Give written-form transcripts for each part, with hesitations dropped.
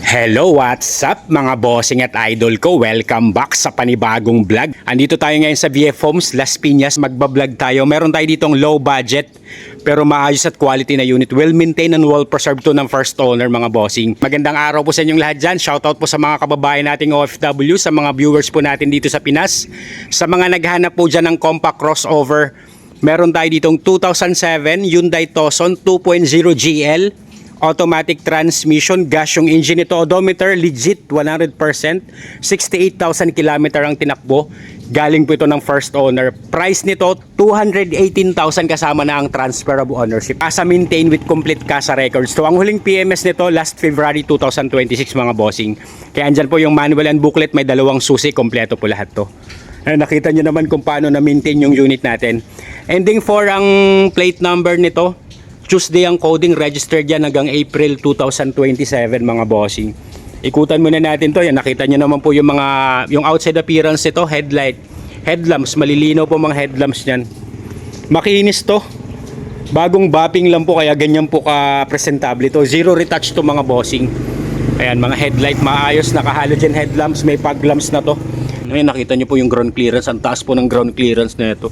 Hello, what's up mga bossing at idol ko? Welcome back sa panibagong vlog. Andito tayo ngayon sa VF Homes, Las Piñas. Magbablog tayo. Meron tayo ditong low budget pero maayos at quality na unit. Well maintained and well preserved to ng first owner mga bossing. Magandang araw po sa inyong lahat dyan. Shoutout po sa mga kababayan nating OFW, sa mga viewers po natin dito sa Pinas. Sa mga naghanap po dyan ng compact crossover, meron tayo ditong 2007 Hyundai Tucson 2.0 GL. Automatic transmission, gas yung engine nito, odometer legit 100%, 68,000 km ang tinakbo. Galing po ito ng first owner. Price nito 218,000 kasama na ang transfer of ownership. Casa maintain with complete Casa records. So ang huling PMS nito last February 2026 mga bossing. Kaya andyan po yung manual and booklet, may dalawang susi, kompleto po lahat to. Nakita nyo naman kung paano na-maintain yung unit natin. Ending 4 ang plate number nito. Tuesday ang coding, registered yan hanggang April 2027 mga bossing. Ikutan muna natin to. Yan, nakita nyo naman po yung outside appearance nito, headlight, headlamps, malilinaw po mga headlamps niyan. Makinis to. Bagong bapping lang po kaya ganyan po ka-presentable ito. Zero retouch to mga bossing. Ayan, mga headlight maayos, naka-halogen headlamps, may fog lamps na to. Ayan, nakita nyo po yung ground clearance, ang taas po ng ground clearance na ito.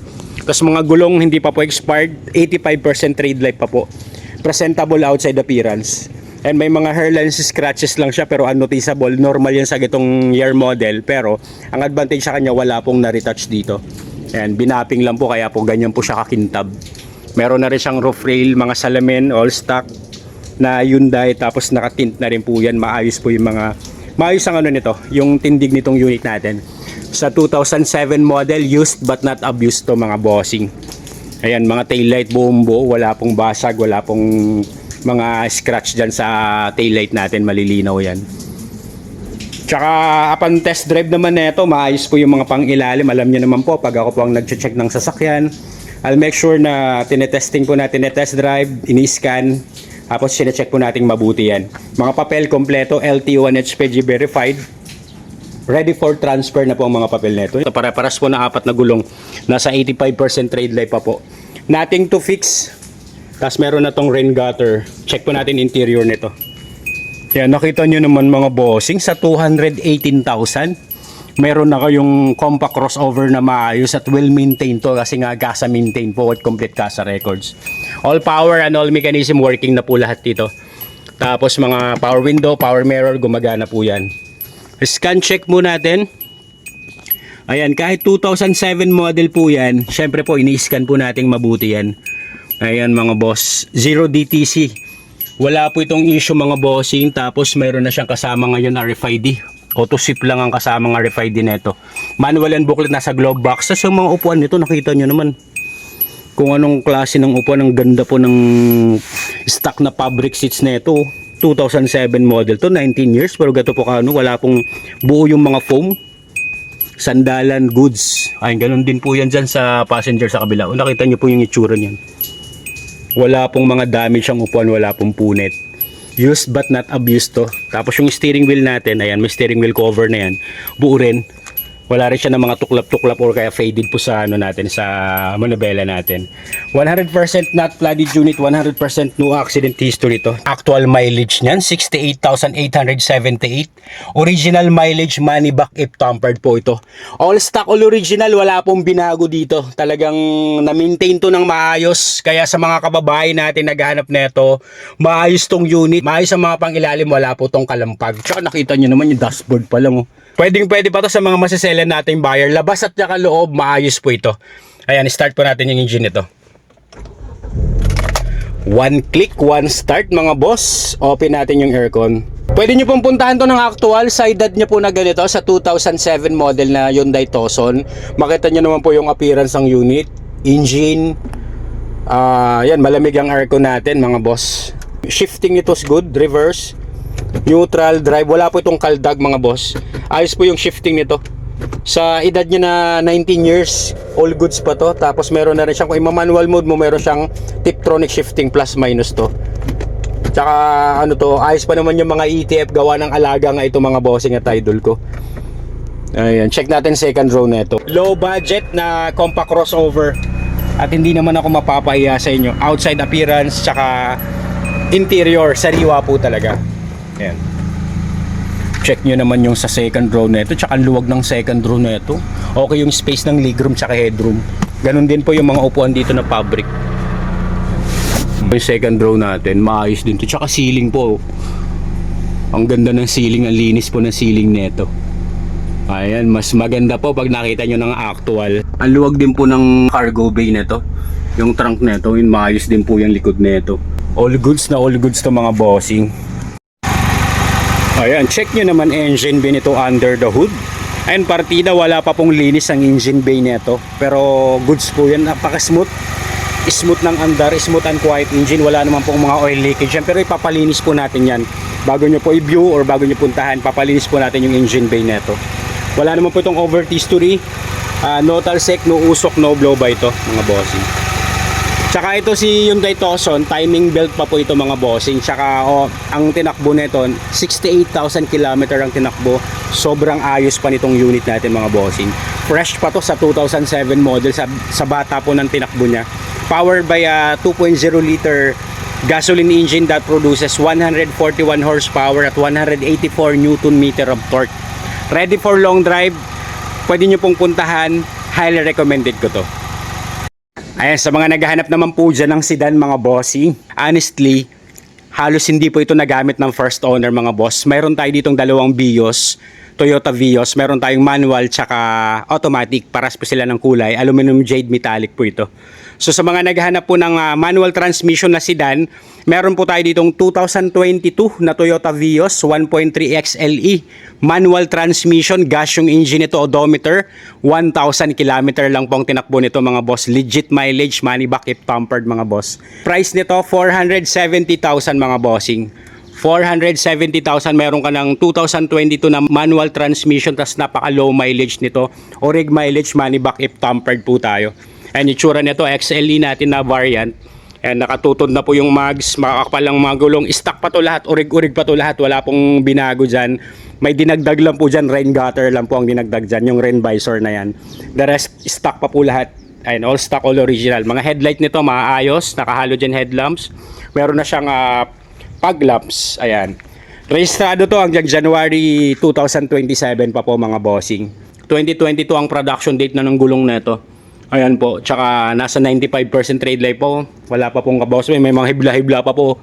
Tapos mga gulong hindi pa po expired, 85% trade life pa po. Presentable outside appearance. And may mga hairlines scratches lang siya pero unnoticeable. Normal yan sa gitong year model. Pero ang advantage sa kanya wala pong na-retouch dito. Ayan, binapping lang po kaya po ganyan po siya kakintab. Meron na rin siyang roof rail, mga salamin, all stock na Hyundai. Tapos nakatint na rin po yan. Maayos po yung mga... Maayos ang ano nito, yung tindig nitong unit natin. Sa 2007 model, used but not abused to mga bossing. Ayan, mga taillight bumbo, wala pong basag, wala pong mga scratch dyan sa taillight natin, malilinaw yan. Tsaka upon test drive naman nito, maayos po yung mga pang-ilalim. Alam nyo naman po, pag ako po ang nag-check ng sasakyan, I'll make sure na tinetesting po natin na test drive, ini-scan, tapos sinecheck po natin mabuti yan. Mga papel kompleto, LT1 HPG verified. Ready for transfer na po ang mga papel nito. Para-paras po na 4 na gulong. Nasa 85% trade life pa po. Nothing to fix. Tapos meron na tong rain gutter. Check po natin interior nito. Yan, nakita nyo naman mga bossing. Sa 218,000, meron na kayong compact crossover na maayos at well maintained to. Kasi nga Casa maintained po at complete Casa records. All power and all mechanism working na po lahat dito. Tapos mga power window, power mirror, gumagana po yan. Scan check mo natin. Ayan, kahit 2007 model po yan, syempre po ini-scan po natin mabuti yan. Ayan mga boss, zero DTC. Wala po itong issue mga bossing. Tapos mayroon na siyang kasama ngayon RFID. Auto sweep lang ang kasama ng RFID nito. Manual and booklet nasa glove box. Sa mga upuan nito, nakita nyo naman kung anong klase ng upuan. Ang ganda po ng stock na fabric seats nito. 2007 model to, 19 years pero gato po kano, wala pong buo yung mga foam, sandalan, goods. Ay, ganun din po yan dyan sa passenger sa kabila. O, nakita nyo po yung itsura niyan. Wala pong mga damage ang upuan, wala pong punit. Used but not abused to. Tapos yung steering wheel natin, ayan, may steering wheel cover na yan. Buo rin. Wala rin siya ng mga tuklap-tuklap or kaya faded po sa ano natin, sa manubela natin. 100% not flooded unit, 100% no accident history to. Actual mileage niyan, 68,878. Original mileage, money back if tampered po ito. All stock, all original, wala pong binago dito. Talagang na-maintain to ng maayos. Kaya sa mga kababayan natin naghahanap nito, maayos tong unit. Maayos ang mga pangilalim, wala po tong kalampag. Tsaka nakita nyo naman yung dashboard pa lang. Pwede pa to sa mga masiselan nating buyer. Labas at saka loob, maayos po ito. Ayan, start po natin yung engine nito. One click, one start mga boss. Open natin yung aircon. Pwede nyo pong puntahan to ng actual sa edad nyo po na ganito sa 2007 model na Hyundai Tucson. Makita nyo naman po yung appearance ng unit, engine. Yan, malamig ang aircon natin mga boss. Shifting nito is good, reverse, neutral, drive. Wala po itong kaldag mga boss. Ayos po yung shifting nito. Sa edad niya na 19 years, all goods pa to. Tapos meron na rin siyang, kung ima-manual mode mo, meron siyang Tiptronic shifting plus minus to. Tsaka ano to, ayos pa naman yung mga ETF gawa ng alaga nga ito mga bossing at idol ko. Ayan, check natin second row na ito. Low budget na compact crossover. At hindi naman ako mapapahiya sa inyo. Outside appearance, tsaka interior, sariwa po talaga. Ayan. Check nyo naman yung sa second row na ito, tsaka ang luwag ng second row na ito. Okay yung space ng legroom tsaka headroom. Ganon din po yung mga upuan dito na fabric. Yung second row natin, maayos din to. Tsaka ceiling po. Ang ganda ng ceiling, ang linis po ng ceiling nito. Ayan, mas maganda po pag nakita nyo ng actual. Ang luwag din po ng cargo bay nito. Yung trunk nito, yung maayos din po yung likod nito. All goods na all goods to mga bossing. Ayan, check nyo naman engine bay nito under the hood. Ayan, partida, wala pa pong linis ang engine bay nito. Pero goods po yan, napaka-smooth. Smooth ng andar, smooth and quiet engine. Wala naman pong mga oil leakage yan. Pero ipapalinis po natin yan. Bago nyo po i-view or bago nyo puntahan, papalinis po natin yung engine bay nito. Wala naman po itong overt history. No talsek, no usok, no blow by ito, mga bossing. Tsaka ito si Hyundai Tucson, timing belt pa po ito mga bossing. Tsaka ang tinakbo nito, 68,000 km ang tinakbo. Sobrang ayos pa nitong unit natin mga bossing. Fresh pa to sa 2007 model, sa bata po ng tinakbo niya. Powered by a 2.0 liter gasoline engine that produces 141 horsepower at 184 Newton meter of torque. Ready for long drive. Pwede nyo pong puntahan. Highly recommended ko to. Ayan, sa mga naghahanap naman po dyan ng sedan mga bossing, honestly, halos hindi po ito nagamit ng first owner mga boss. Mayroon tayo ditong dalawang Vios, Toyota Vios. Meron tayong manual tsaka automatic. Paras po sila ng kulay. Aluminum jade metallic po ito. So sa mga naghahanap po ng manual transmission na sedan, meron po tayo ditong 2022 na Toyota Vios 1.3 XLE. Manual transmission, gas yung engine nito, odometer, 1,000 km lang pong tinakbo nito mga boss. Legit mileage, money back if tampered mga boss. Price nito, 470,000 mga bossing. 470,000, meron ka ng 2022 na manual transmission, tas napaka low mileage nito. Orig mileage, money back if tampered po tayo. And itsura nito, XLE natin na variant. And nakatutod na po yung mags, makakapal lang mga gulong. Stock pa to lahat, urig-urig pa to lahat. Wala pong binago dyan. May dinagdag lang po dyan, rain gutter lang po ang dinagdag dyan. Yung rain visor na yan. The rest, stock pa po lahat. Ayun, all stock, all original. Mga headlight nito, maayos. Naka-halogen headlamps. Meron na siyang fog lamps. Ayan. Rehistrado to hanggang January 2027 pa po mga bossing. 2022 ang production date na ng gulong na ito. Ayan po, tsaka nasa 95% trade life po. Wala pa pong kaboss. May mga hibla-hibla pa po.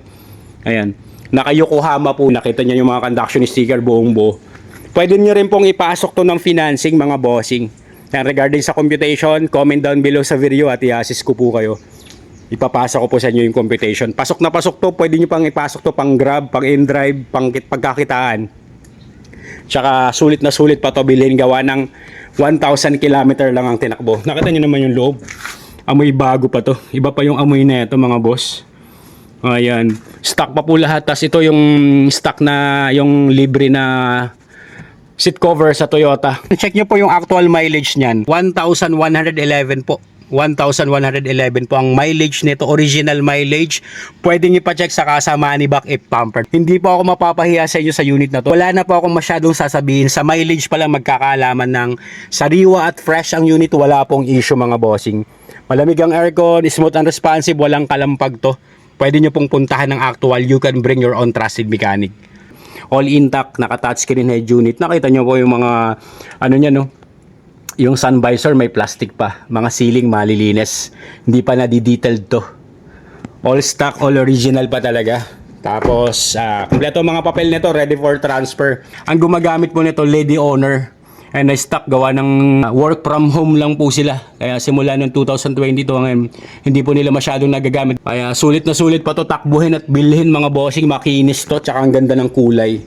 Ayan. Naka Yokohama po. Nakita niyo yung mga conduction sticker buong buo. Pwede niyo rin pong ipasok to ng financing mga bossing. And regarding sa computation, comment down below sa video at i-assist ko po kayo. Ipapasok ko po sa inyo yung computation. Pasok na pasok to. Pwede niyo pang ipasok to pang Grab, pang InDrive, pang pagkakitaan. Tsaka sulit na sulit pa to, bilhin gawa ng 1,000 km lang ang tinakbo. Nakita nyo naman yung loob. Amoy bago pa to. Iba pa yung amoy na ito mga boss. Ayan. Stock pa po lahat. Tas ito yung stock na yung libre na seat cover sa Toyota. Check nyo po yung actual mileage nyan. 1,111 po. 1,111 po ang mileage nito, original mileage. Pwede nyo pa check sa kasa money back if pampered. Hindi po ako mapapahiya sa inyo sa unit na to. Wala na po akong masyadong sasabihin. Sa mileage pa lang magkakaalaman ng sariwa at fresh ang unit. Wala pong issue mga bossing. Malamig ang aircon, smooth and responsive, walang kalampag to. Pwede nyo pong puntahan ng actual. You can bring your own trusted mechanic. All intact, naka-touchscreen head unit. Nakita nyo po yung mga ano nya no? Yung sun visor may plastic pa. Mga ceiling malilinis. Hindi pa na-detailed to. All stock, all original pa talaga. Tapos, kompleto mga papel nito, ready for transfer. Ang gumagamit po nito, lady owner. And na-stock gawa ng work from home lang po sila. Kaya simula noong 2022, ngayon, hindi po nila masyadong nagagamit. Kaya sulit na sulit pa to takbuhin at bilhin mga bossing. Makinis to, tsaka ang ganda ng kulay.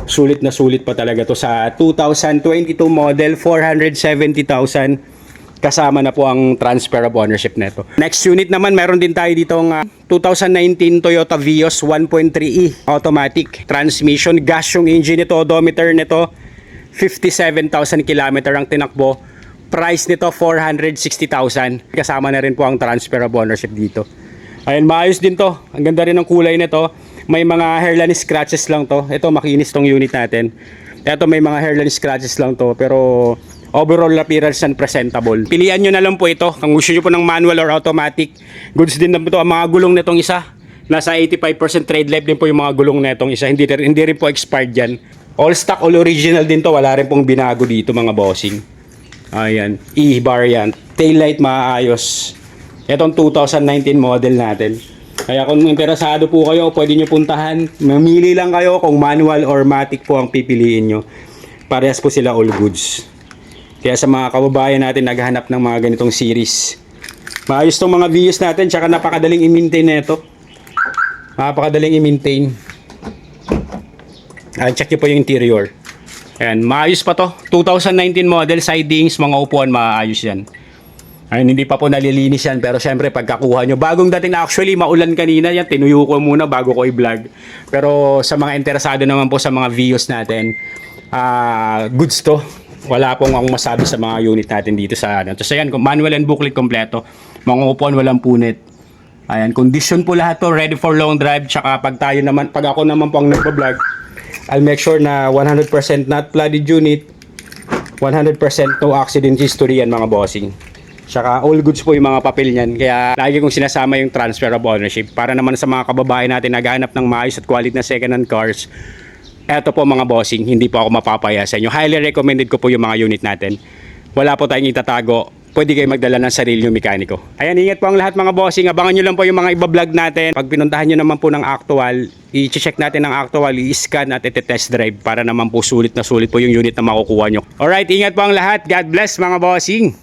Sulit na sulit pa talaga to sa 2022 model, 470,000 kasama na po ang transfer of ownership nito. Next unit naman, meron din tayo ditong 2019 Toyota Vios 1.3e automatic transmission. Gas yung engine nito, odometer nito 57,000 km ang tinakbo. Price nito 460,000. Kasama na rin po ang transfer of ownership dito. Ayun, maayos din to. Ang ganda rin ng kulay nito. May mga hairline scratches lang to. Ito, makinis tong unit natin. Ito, may mga hairline scratches lang to. Pero overall appearance and presentable. Pilian nyo na lang po ito. Kung gusto nyo po ng manual or automatic, goods din na po ito. Ang mga gulong nitong isa, nasa 85% trade life din po yung mga gulong nitong isa. Hindi rin po expired yan. All stock, all original din to. Wala rin pong binago dito mga bossing. Ayan. E-bar yan. Taillight maayos. Itong 2019 model natin. Kaya kung interesado po kayo, pwede nyo puntahan. Mamili lang kayo kung manual or matic po ang pipiliin nyo. Parehas po sila all goods. Kaya sa mga kababayan natin naghahanap ng mga ganitong series. Maayos tong mga views natin. Tsaka napakadaling i-maintain na ito. Napakadaling i-maintain. Check nyo po yung interior. Ayan, maayos pa to. 2019 model, sidings, mga upuan, maayos yan. Ayun, hindi pa po nalilinis yan. Pero syempre, pagkakuha nyo. Bagong dating na actually, maulan kanina yan. Tinuyo ko muna bago ko i-vlog. Pero sa mga interesado naman po sa mga views natin, goods to. Wala pong akong masabi sa mga unit natin dito sa ano. So ayan, manual and booklet kompleto. Mga upuan, walang punit. Ayan, condition po lahat to. Ready for long drive. Tsaka pag ako naman po ang nagpa-vlog, I'll make sure na 100% not flooded unit, 100% no accident history yan mga bossing. Tsaka all goods po yung mga papel niyan. Kaya lagi kong sinasama yung transfer of ownership para naman sa mga kababayan natin naghahanap ng maayos at quality na second hand cars. Eto po mga bossing, hindi po ako mapapaya sa inyo. Highly recommended ko po yung mga unit natin. Wala po tayong itatago. Pwede kayo magdala ng sarili yung mekaniko. Ayan, ingat po ang lahat mga bossing. Abangan nyo lang po yung mga iba-vlog natin. Pag pinuntahan nyo naman po ng actual, i-check natin ng actual, i-scan at i-test drive para naman po sulit na sulit po yung unit na makukuha nyo. Alright, ingat po ang lahat. God bless mga bossing.